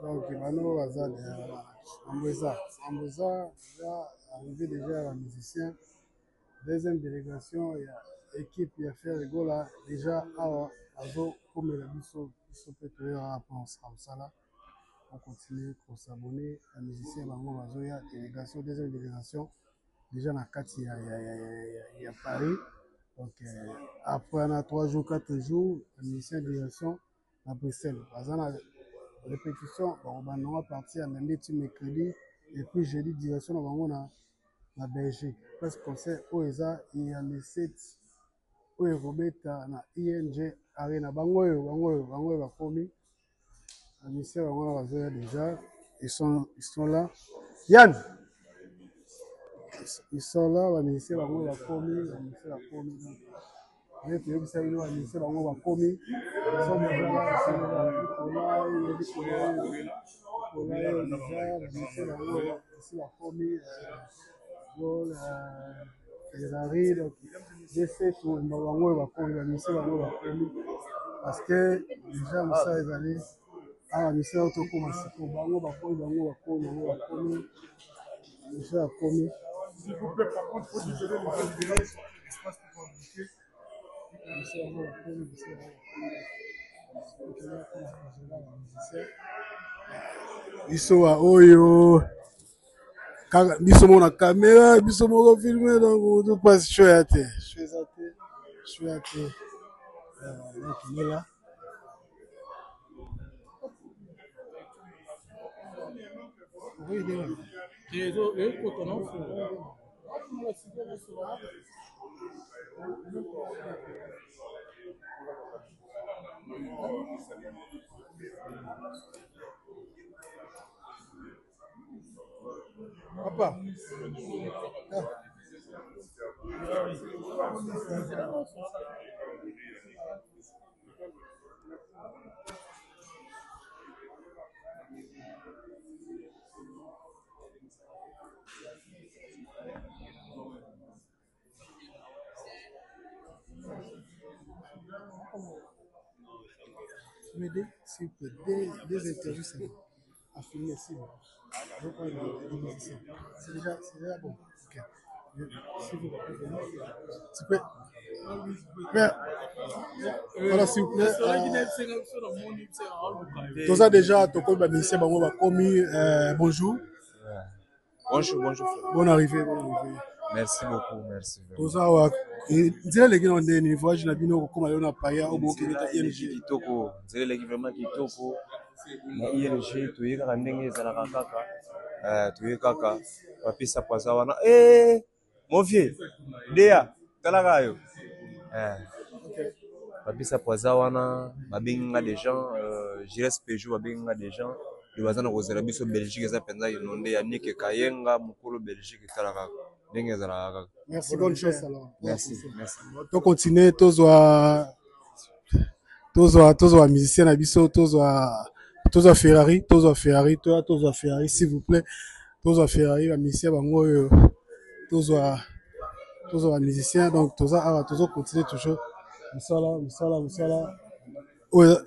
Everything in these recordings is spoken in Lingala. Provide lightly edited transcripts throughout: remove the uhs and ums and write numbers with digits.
Donc, Mano Azad, Ambouza, déjà arrivé déjà à musicien. Deuxième délégation, il y a équipe, il y a fait rigolo là. Déjà, comme la biso peut pour ça. On continue pour s'abonner à musicien, il y a délégation, deuxième délégation. Déjà, dans 4, il y a Paris. Donc, après, on a 3 jours, 4 jours, la musicien de direction à Bruxelles. Par exemple, la répétition, on va partir à lundi, mercredi, et puis jeudi, direction, on va na Belgique. Parce qu'on sait, il y a les 7, où il y a na ING Arena. Bangoyo, va commis. La musicien, on va déjà. Ils sont là. Yann! Ils sont là, les musiciens, on va commis. Les musiciens, on va commis. Mais puis, vous savez, les musiciens, on va commis. Ils sont déjà là, ils sont là. La commis. Ferrari, donc j'essaie tout le monde va commis parce que déjà ça les années ah mais c'est auto comme ça pour bango va commis déjà commis s'il vous plaît par contre faut désolé les gens libérer l'espace pour communiquer ils sont à Oyo biso mona caméra biso moko filmer donc tout passe chaud à terre donc il est là oui il est là papa m'aider s'il vous plaît des interviews c'est bon à filmer c'est bon c'est déjà bon ok s'il vous plaît tu peux voilà s'il vous plaît tout ça déjà ton col ministère bango va commis bonjour Bonjour. bonne arrivée Merci beaucoup, merci. tout ça wa nzela leki na ndeni voyage na bino kokoma leo na paya obokebeta ING kitoko nzela leki vraiment kitoko na ING toyekaka ndenge ezalaka kaka toye kaka bapesa poisa wana mon vieux deya talaka yo bapesa poisa wana babenginga des gens Gires Peugeot babenginga des gens baza na kozela biso Belgique eza mpenza inonde ya Nike Kayenga mokolo Belgique talaka ndenge ezalaka kaka. Merci, bonne chance alors. Merci. On continue, tous musiciens à biso, tous Ferrari, s'il vous plaît. Tous Ferrari, la musicien, tous musiciens, donc tous continuer toujours. Musala.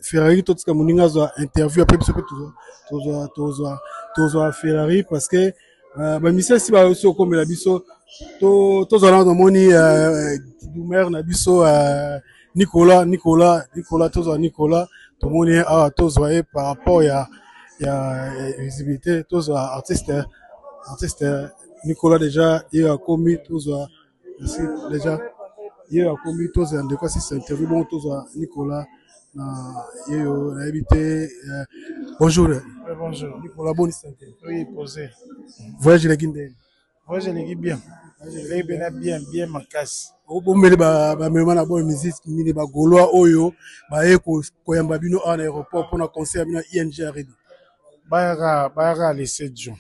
Ferrari, tout ce que mon interview après, tous Ferrari, parce que, musicien, si va aussi comme la biso, tous dans moni Doumer na biso Nicolas tout moni tous voyez par rapport il y a visibilité tous artiste Nicolas déjà il a commis tous déjà il a commis tous de quoi si c'est interview bon tous Nicolas il a habité bonjour bonjour Nicolas bonne santé oui posé voyage les guindé voyage les bien bien makasi obombeli bamema na boyo musique nini bagolois oyo baye koyamba bino en aéroport mpona concert bino ING Arena bayaka le 7 juin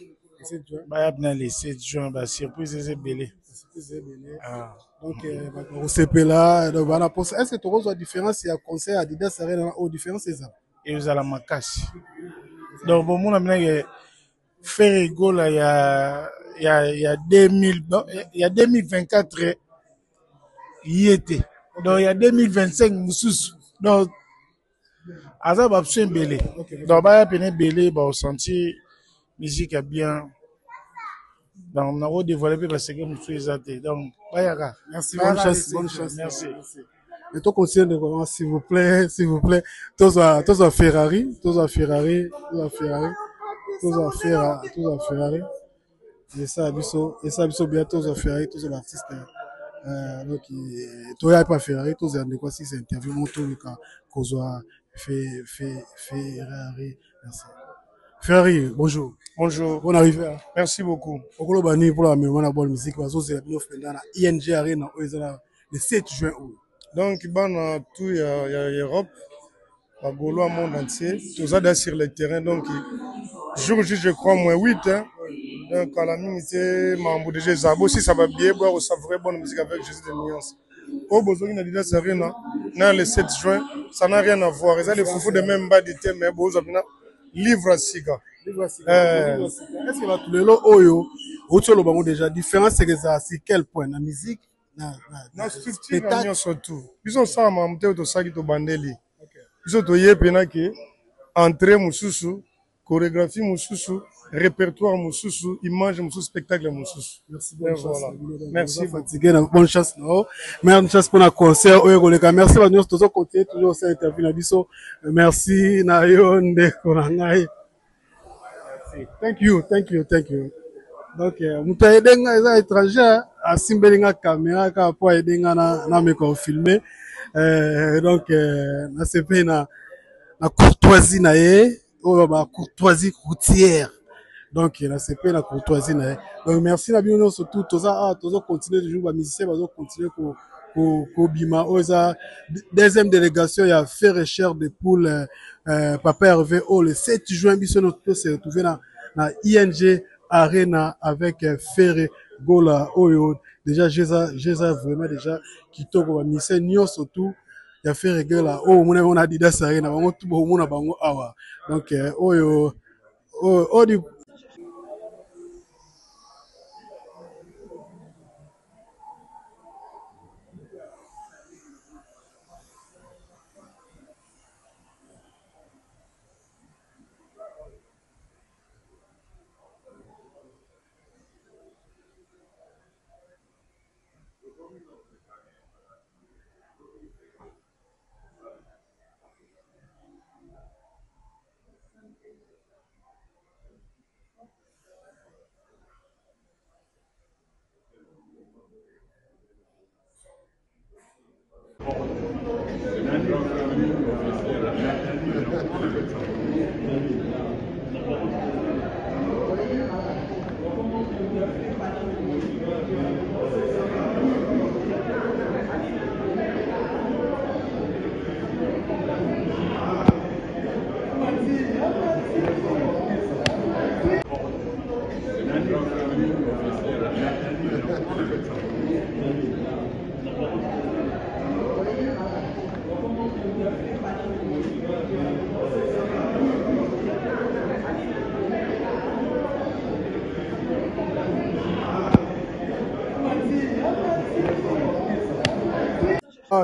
baya bina le 7 juin basurprise eza ebele donc bakosepela donc bana posa est ce que tokozwa différence ya concert Adidas Arena oyo différence ezala makasi donc bomona minake faire egola ya 2024 y était donc il y a 2025 mususu donc Aza Babson Belé. Donc, Baya Pene Belé, bah, senti musique est bien. Donc, on a développé parce que nous sommes donc, Bayaka. Merci, bonne chance, bonne chance. Merci. Et toi, continue de commencer, s'il vous plaît, s'il vous plaît. Tous à Ferrari, tous à Ferrari, tous à Ferrari, tous à Ferrari, tous à Ferrari. Et ça, bientôt, tous à Ferrari, tous à l'artiste. Donc, toi, il n'y a pas Ferrari, tous à quoi si c'est interview, mon tour, qu'on soit Ferrari. Merci. Ferrari, bonjour. Bonjour. Bonne arrivée. Merci beaucoup. Pour la bonne musique, parce que c'est la ING Arena, le 7 juin. Donc, dans tout Europe, à Gaulois, monde entier, tout ça sur le terrain. Donc, jour J, je crois, moins 8. Hein. Donc, à la minute, Mambo déjà Zabo, si ça va bien, boire ou savourer bonne musique avec Jésus de nuances. Au besoin d'une Adidas Arena, le 7 juin, ça n'a rien à voir. Ils ont les foufous de même bas d'été, mais bon, livre à Siga. Est-ce que va tous les lots, Oyo, ou tu l'as déjà différence, c'est que ça, c'est quel point? La musique? La structure, surtout. Ils ont ça, Mambo, tout ça qui te bandeli. Ils ont tout yé, penaki, entrée, moussoussou, chorégraphie, moussoussou, répertoire, moussoussou, image, moussoussou, spectacle, moussoussou. Merci, bonne chance. Merci. Bonne chance. Bonne chance pour le concert. Merci, nous toujours continuer toujours cette interview. Merci, Nayon, de Korangai. Thank you. Donc, muta edenga eza étranger, asimbelinga caméra, ka po edenga na meko filmer. Donc, na sepe na courtoisie na ye, oyo ba courtoisie routière. Donc, na sepe na courtoisie na ye. Donc, merci na bino surtout, toza continuer toujours, ba musicien bazo continuer ko bima, oza deuxième délégation, il y a Fer et Chair de Poule, Papa Hervé, le 7 juin, biso no se retrouver na ING Arena avec Ferre Gola Oyo. Déjà, j'ai vraiment déjà kitoko ba mise nyo surtout ya Ferre Gola. Oh, on a dit ça Arena, bango tout bon na bango awa. Donc Oyo du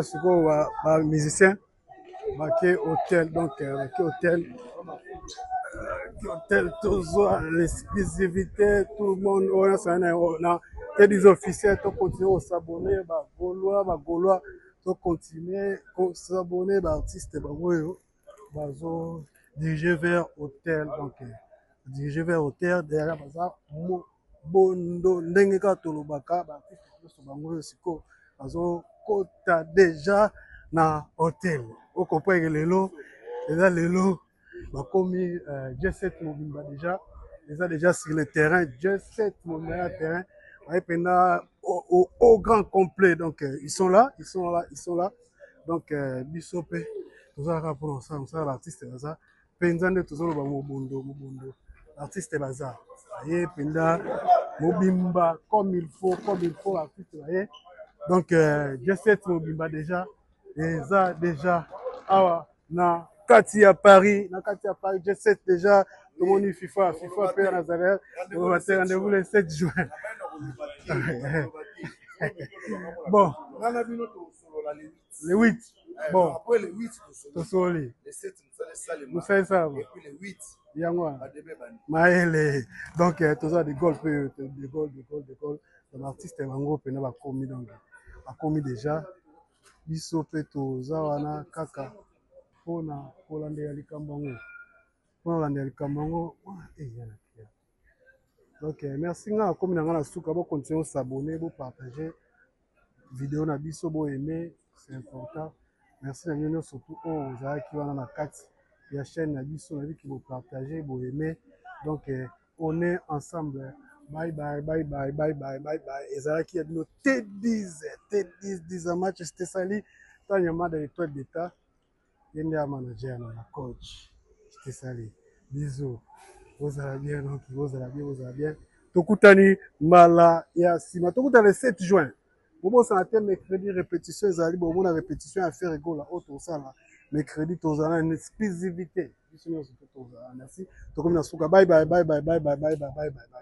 sikoyo ba musicien baké hôtel, donc baké hôtel toujours l'exclusivité, tout le monde on a des officiels qui continuent à s'abonner, ba Gaulois to continuer à s'abonner, ba artistes bazo diriger vers hôtel, donc diriger vers hôtel derrière baza bondo ndenge ka tolobaka ba artistes bango siko bazo kota déjà na hôtel. Au comprendre lelo eza lelo bakomi J7 Mobimba déjà sur le terrain, J7 Mobimba terrain au grand complet, donc ils sont là. Donc bisope tozalaka mpona osala l'artiste baza mpenza nde tozoloba mobondo artiste baza baye mpenza mobimba comme il faut artiste baye. Donc J7 Mobimba déjà eza déjà awa na kati ya Paris J7 déjà tomoni FIFA pe na Nazareth on va faire rendez-vous le 7 juin. Bon, le 8 Bon, Après le 8, Tosoli. le 7, Nous savons ça. et puis le 8, Yangwa. Badebe Bani. Maëlle. Donc, tous des goals, des goals. Donc, artiste Bango, Pena, va commis donc. A commis déjà. Biso pe toza wana kaka. Pona, Polande ya likambango. Polande ya likambango. Donc, merci, comme nous avons souka, vous continuez à s'abonner, vous partager vidéo na biso, vous aimer, c'est important. Merci à nous surtout aux gens qui vont dans la carte, la chaîne na biso, qui vous partagez, vous aimer. Donc, on est ensemble. Bye bye, bye bye, bye bye, bye bye. Et ça qui a nos T10 à Manchester Sali, tant il y a mal de l'étoile d'État, il y a un manager, un coach, Manchester Sali. Bisous. Vous allez bien, donc vous allez bien, vous allez bien. Tokutani Mala Yasima. Tokutani le 7 juin. Bon, ça a été mercredi répétition. Ils arrivent au monde répétition à faire égaux la haute au sol. Mercredi, tu as une exclusivité. Merci. Bye bye, bye bye, bye bye, bye bye, bye bye, bye bye.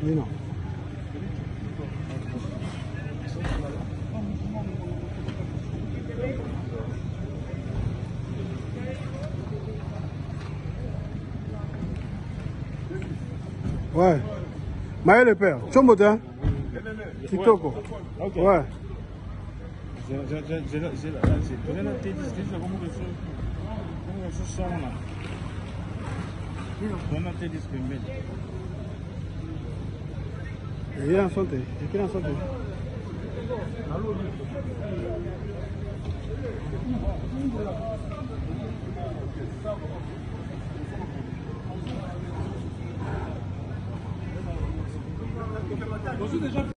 Oui, non. Ouais. Maël le père. Chombotin. Kitoko. Ok. Ouais. J'ai donné la tête, c'est comme quelque chose sonne là. Donne la tête, c'est bien. Il est en santé. Il est en santé.